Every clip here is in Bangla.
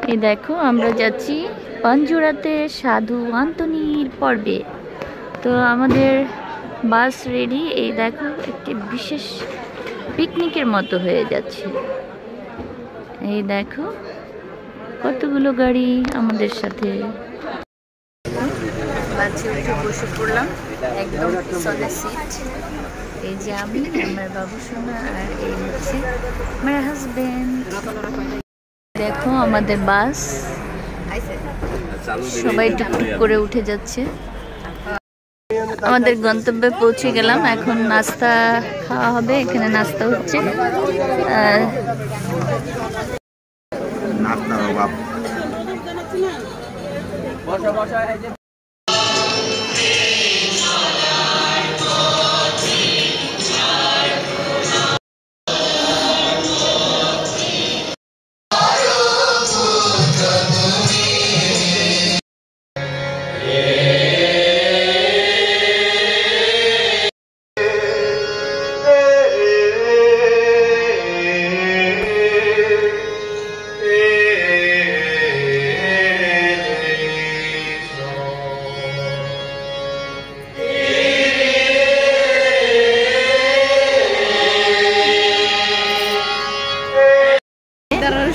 এই দেখো আমরা যাচ্ছি পাঞ্জুরাতে সাধু আন্তনির পর্বে। তো আমাদের বাস রেডি। এই দেখো একটি বিশেষ পিকনিকের মতো হয়ে যাচ্ছে। এই দেখো কতগুলো গাড়ি আমাদের সাথে। বাসে উঠে বসে পড়লাম, একদম পিছনের সিট। এই যে আমি, আমার বাবু সোনা, আর এই হচ্ছে আমার হাজবেন্ড। দেখো আমাদের বাস, সবাই টুকটুক করে উঠে যাচ্ছে। আমাদের গন্তব্যে পৌঁছে গেলাম। এখন নাস্তা খাওয়া হবে, এখানে নাস্তা হচ্ছে।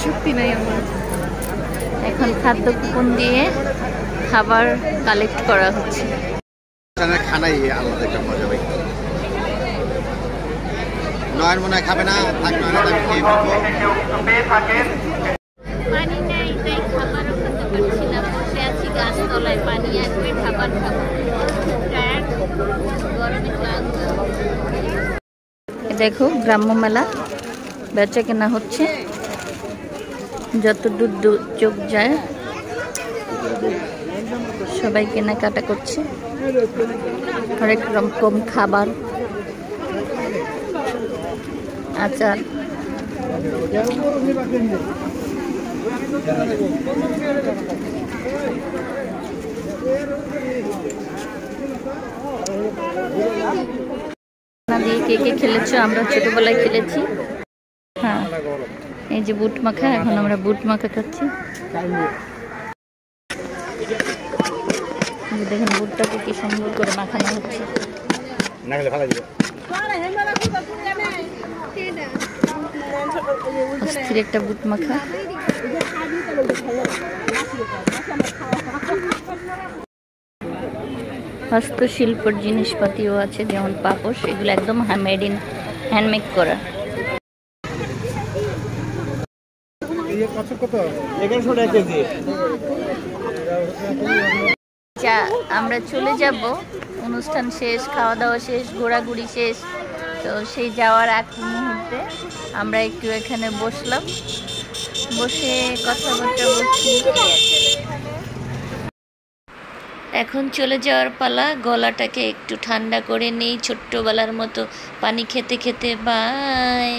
শক্তি নাই আমার। এখন খাদ্য কুপন দিয়ে খাবার কালেক্ট করা হচ্ছে। খানাই আলাদা একটা মজা ভাই। নয়ন মনে হয় খাবে না, থাক নয়ন আমি খেয়ে ফেলবো। পানি নাই, তাই খাবারও খেতে পারছি না। বসে আছি গাছতলায়, পানি আসবে খাবার খাবো। গরমে ক্লান্ত। দেখো গ্রাম্য মেলা, বেচা কেনা হচ্ছে। যত দূর চোখ যায় সবাই কেনাকাটা করছে। হরেক রকম খাবার, আচার। দিয়ে কে কে খেলেছো? আমরা ছোটবেলায় খেলেছি। হ্যাঁ, এই যে বুট মাখা, এখন আমরা বুট মাখা খাচ্ছি। দেখেন বুটটাকে কি সুন্দর করে মাখানো হচ্ছে। অস্থির একটা বুট মাখা। হস্তশিল্পের জিনিসপাতিও আছে, যেমন পাপোশ। এগুলো একদম হ্যান্ডমেড করা। আমরা চলে যাব, অনুষ্ঠান শেষ, খাওয়া দাওয়া শেষ, ঘোরাঘুরি শেষ। তো সেই যাওয়ার এক মুহূর্তে আমরা একটু এখানে বসলাম, বসে কথাবার্তা বলছি। এখন চলে যাওয়ার পালা। গলাটাকে একটু ঠান্ডা করে নেই, ছোট্টবেলার মতো পানি খেতে খেতে। বাই।